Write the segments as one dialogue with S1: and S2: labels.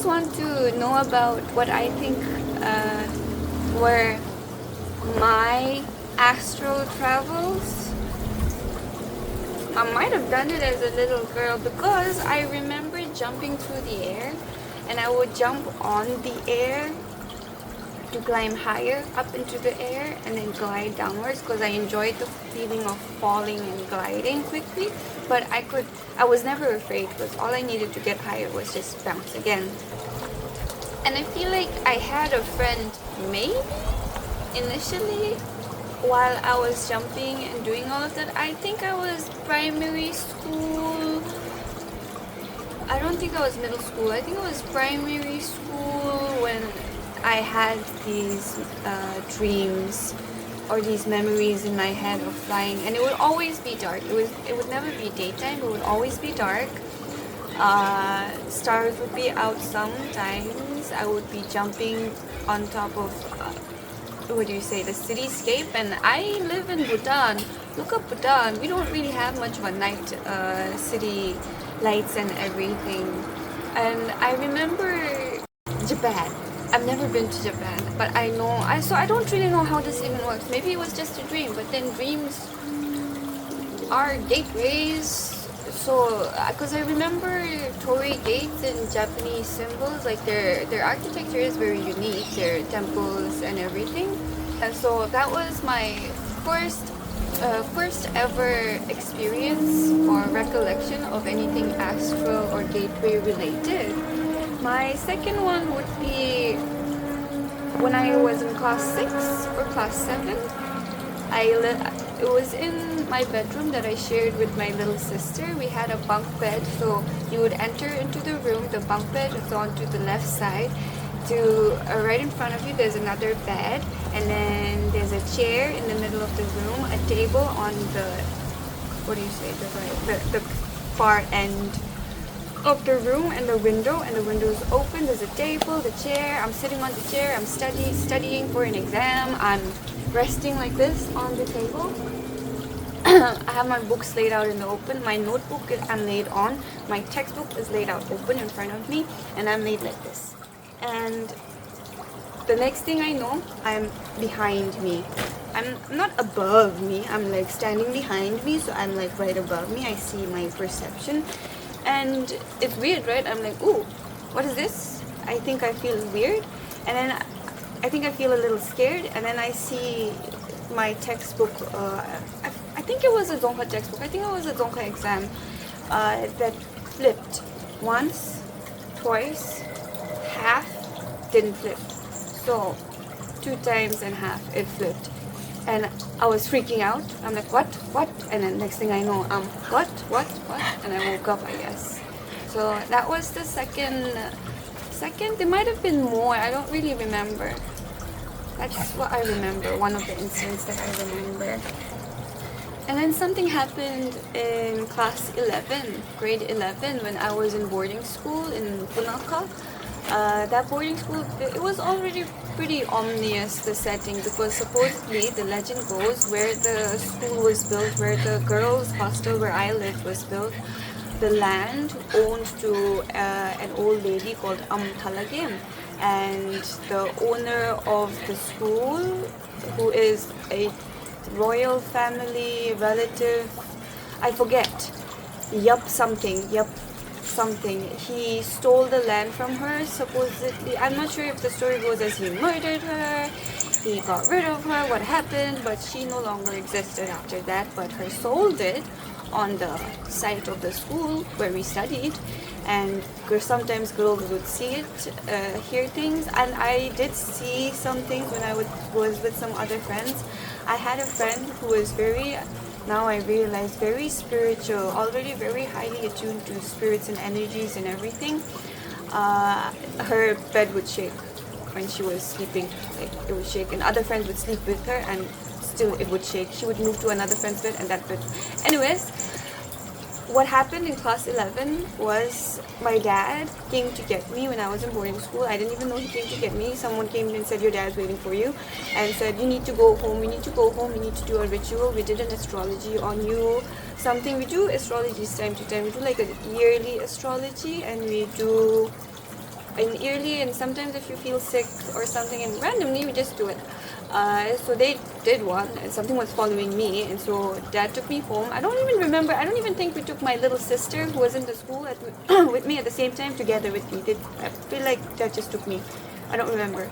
S1: guys want to know about what I think were my astral travels, I might have done it as a little girl because I remember jumping through the air, and I would jump on the air to climb higher up into the air and then glide downwards because I enjoyed the feeling of falling and gliding quickly. But I was never afraid because all I needed to get higher was just bounce again. And I feel like I had a friend maybe initially while I was jumping and doing all of that. I think I was primary school. I don't think I was middle school. I think it was primary school when I had these dreams or these memories in my head of flying, and it would always be dark. It would never be daytime. It would always be dark. Stars would be out sometimes. I would be jumping on top of the cityscape. And I live in Bhutan. Look up Bhutan. We don't really have much of a night city lights and everything. And I remember Japan. I've never been to Japan, but I don't really know how this even works. Maybe it was just a dream, but then dreams are gateways. So, because I remember torii gates and Japanese symbols, like their architecture is very unique, their temples and everything. And so that was my first ever experience or recollection of anything astral or gateway related. My second one would be when I was in class 6 or class 7. It was in my bedroom that I shared with my little sister. We had a bunk bed, so you would enter into the room. The bunk bed is on to the left side. Right in front of you, there's another bed, and then there's a chair in the middle of the room, a table on the the far end of the room, and the window is open. There's a table, the chair. I'm sitting on the chair. I'm studying for an exam. I'm resting like this on the table. I have my books laid out in the open. My notebook I'm laid on. My textbook is laid out open in front of me, and I'm laid like this. And the next thing I know, I'm behind me. I'm not above me. I'm like standing behind me, so I'm like right above me. I see my perception. And it's weird, right? I'm like, ooh, what is this? I think I feel weird. And then I think I feel a little scared. And then I see my textbook. I think it was a Dzongkha textbook. I think it was a Dzongkha exam that flipped once, twice, half, didn't flip. So 2 times and half, it flipped. And I was freaking out. I'm like, what? And then next thing I know, what? And I woke up, I guess. So that was the second, there might have been more. I don't really remember. That's what I remember, one of the incidents that I remember. And then something happened in class 11, grade 11, when I was in boarding school in Punakha. That boarding school, it was already pretty ominous, the setting, because supposedly the legend goes where the school was built, where the girls' hostel where I lived was built, the land owned to an old lady called Thalagim, and the owner of the school, who is a royal family relative, I forget, something. He stole the land from her, supposedly. I'm not sure if the story goes as he murdered her, he got rid of her, what happened, but she no longer existed after that. But her soul did on the site of the school where we studied. And sometimes girls would see it, hear things. And I did see some things when I was with some other friends. I had a friend who was now I realize, very spiritual, already very highly attuned to spirits and energies and everything. Her bed would shake when she was sleeping, like it would shake, and other friends would sleep with her and still it would shake. She would move to another friend's bed and that bed. Anyways, what happened in class 11 was my dad came to get me when I was in boarding school. I didn't even know he came to get me. Someone came and said, your dad's waiting for you, and said, you need to go home, we need to do a ritual. We did an astrology on you, something. We do astrologies time to time. We do like a yearly astrology, and we do in early, and sometimes if you feel sick or something and randomly we just do it. So they did one and something was following me, and so dad took me home. I don't even remember, I don't even think we took my little sister who was in the school with me at the same time together with me. I feel like dad just took me. I don't remember.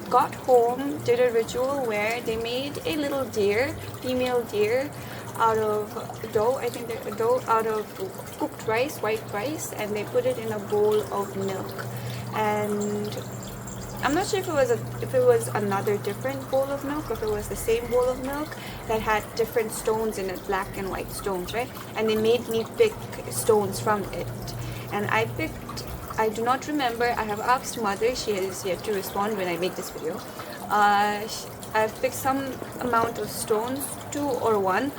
S1: Got home, did a ritual where they made a little deer, female deer, out of dough. I think they're dough out of cooked rice, white rice, and they put it in a bowl of milk. And I'm not sure if it was another different bowl of milk, or if it was the same bowl of milk that had different stones in it, black and white stones, right? And they made me pick stones from it, and I picked. I do not remember. I have asked mother. She has yet to respond when I make this video. I've picked some amount of stones, 2 or 1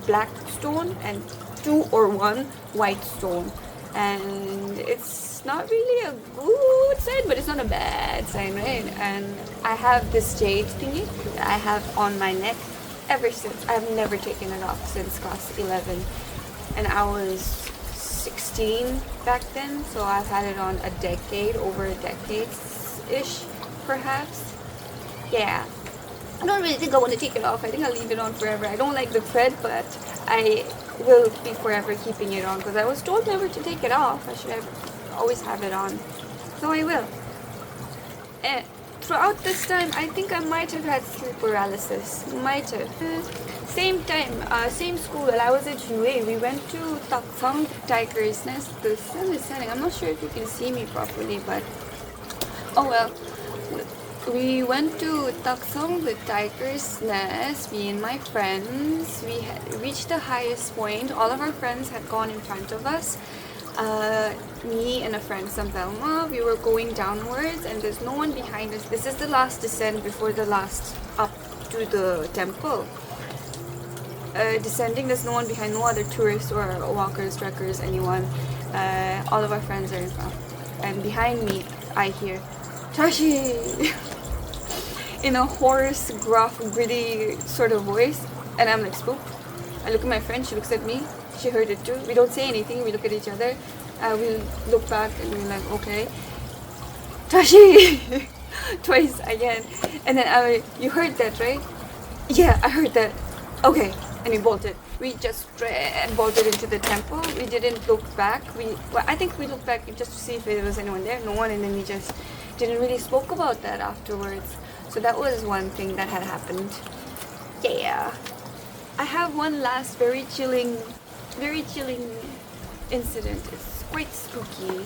S1: black stone and 2 or 1 white stone, and it's not really a good sign, but it's not a bad sign, right? And I have this jade thingy that I have on my neck ever since. I've never taken it off since class 11, and I was 16 back then, so I've had it on a decade, over a decade-ish, perhaps. Yeah. I don't really think I want to take it off. I think I'll leave it on forever. I don't like the thread, but I will be forever keeping it on because I was told never to take it off. I should always have it on. So I will. And throughout this time, I think I might have had sleep paralysis. Might have. Same time, same school. While I was at UA, we went to Taksang Tiger's Nest. The sun is setting. I'm not sure if you can see me properly, but oh well. We went to Taksang the Tiger's Nest, me and my friends. We had reached the highest point. All of our friends had gone in front of us. Me and a friend, Sampelma, we were going downwards and there's no one behind us. This is the last descent before the last up to the temple. Descending, there's no one behind, no other tourists or walkers, trekkers, anyone. All of our friends are in front. And behind me, I hear, Tashi! In a hoarse, gruff, gritty sort of voice. And I'm like, spooked. I look at my friend, she looks at me. She heard it too. We don't say anything, we look at each other. We look back and we're like, okay. Tashi! Twice again. And then you heard that, right? Yeah, I heard that. Okay. And we bolted. We just bolted into the temple. We didn't look back. I think we looked back just to see if there was anyone there. No one, and then we just didn't really spoke about that afterwards. So that was one thing that had happened. Yeah. I have one last very chilling incident. It's quite spooky.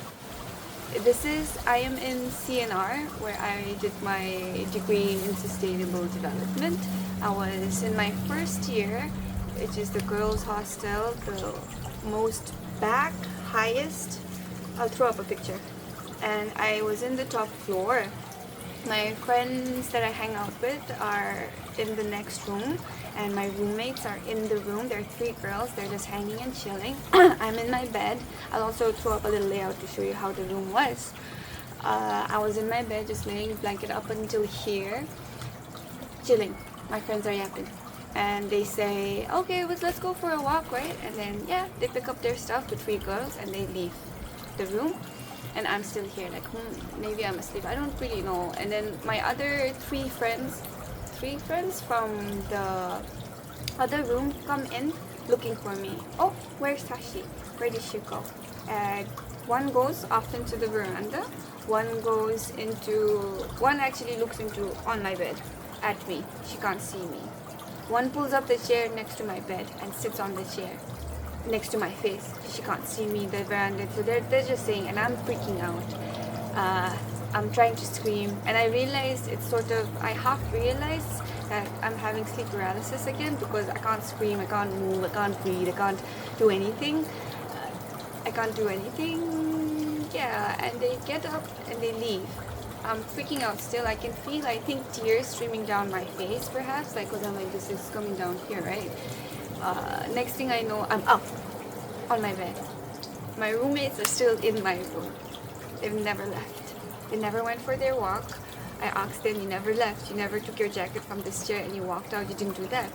S1: I am in CNR, where I did my degree in sustainable development. I was in my first year, which is the girls' hostel, the most back, highest. I'll throw up a picture. And I was in the top floor. My friends that I hang out with are in the next room, and my roommates are in the room. There are 3 girls. They're just hanging and chilling. I'm in my bed. I'll also throw up a little layout to show you how the room was. I was in my bed just laying blanket up until here, chilling. My friends are yapping. And they say, okay, let's go for a walk, right? And then, yeah, they pick up their stuff, the 3 girls, and they leave the room. And I'm still here, like, maybe I'm asleep. I don't really know. And then my other 3 friends from the other room come in looking for me. Oh, where's Tashi? Where did she go? One goes off into the veranda. One actually looks on my bed at me. She can't see me. One pulls up the chair next to my bed and sits on the chair next to my face. She can't see me, the veranda. So they're just saying, and I'm freaking out. I'm trying to scream, and I realized I half realized that I'm having sleep paralysis again because I can't scream, I can't move, I can't breathe, I can't do anything. Yeah, and they get up and they leave. I'm freaking out still. I think tears streaming down my face perhaps, like, because I'm like, this is coming down here, right? Next thing I know, I'm up on my bed. My roommates are still in my room. They've never left. They never went for their walk. I asked them, you never left. You never took your jacket from this chair and you walked out. You didn't do that.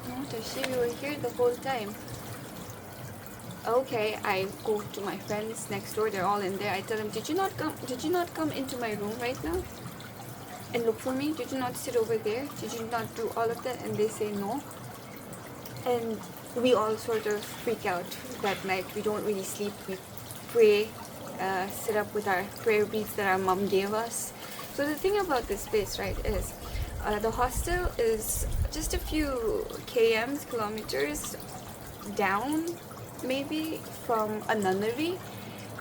S1: No, Tashi, we were here the whole time. Okay, I go to my friends next door. They're all in there. I tell them, did you not come? Did you not come into my room right now and look for me? Did you not sit over there? Did you not do all of that? And they say no. And we all sort of freak out that night. We don't really sleep. We pray, sit up with our prayer beads that our mom gave us. So the thing about this place, right, is the hostel is just a few kilometers down, maybe, from a nunnery.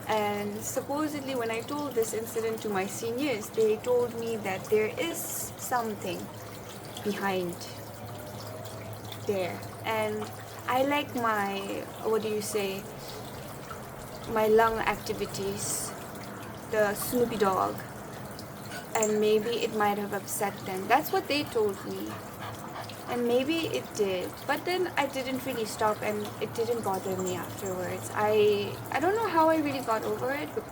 S1: And supposedly, when I told this incident to my seniors, they told me that there is something behind there. And I like my, what do you say, my lung activities, the Snoopy dog, and maybe it might have upset them. That's what they told me. And maybe it did, but then I didn't really stop, and it didn't bother me afterwards. I don't know how I really got over it, but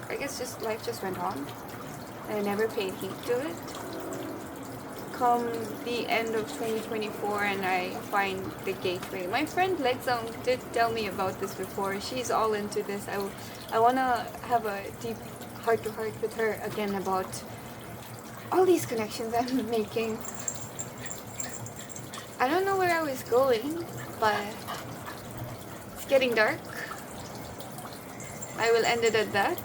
S1: I guess just life just went on. I never paid heed to it. Come the end of 2024 and I find the gateway. My friend Lexong did tell me about this before. She's all into this. I want to have a deep heart-to-heart with her again about all these connections I'm making. I don't know where I was going, but it's getting dark. I will end it at that.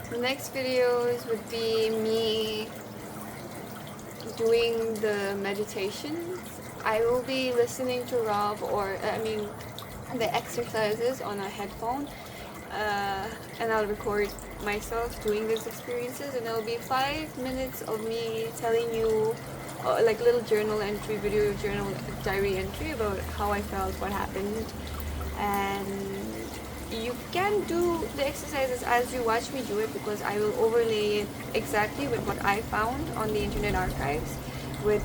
S1: The next videos would be me doing the meditations. I will be listening to Rob, the exercises on a headphone, and I'll record myself doing these experiences, and it'll be 5 minutes of me telling you like little journal entry, video journal diary entry about how I felt, what happened. And you can do the exercises as you watch me do it, because I will overlay it exactly with what I found on the Internet Archives with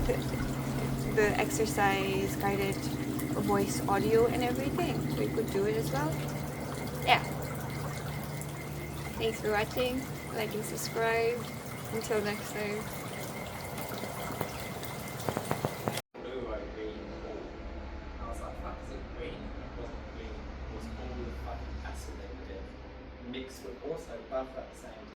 S1: the exercise guided voice audio and everything, so you could do it as well. Yeah, thanks for watching, like and subscribe. Until next time.
S2: Blue, green, all. I was like, fuck, is it green? It wasn't green. It was all the fucking acid they put in, mixed with also buff at the same time.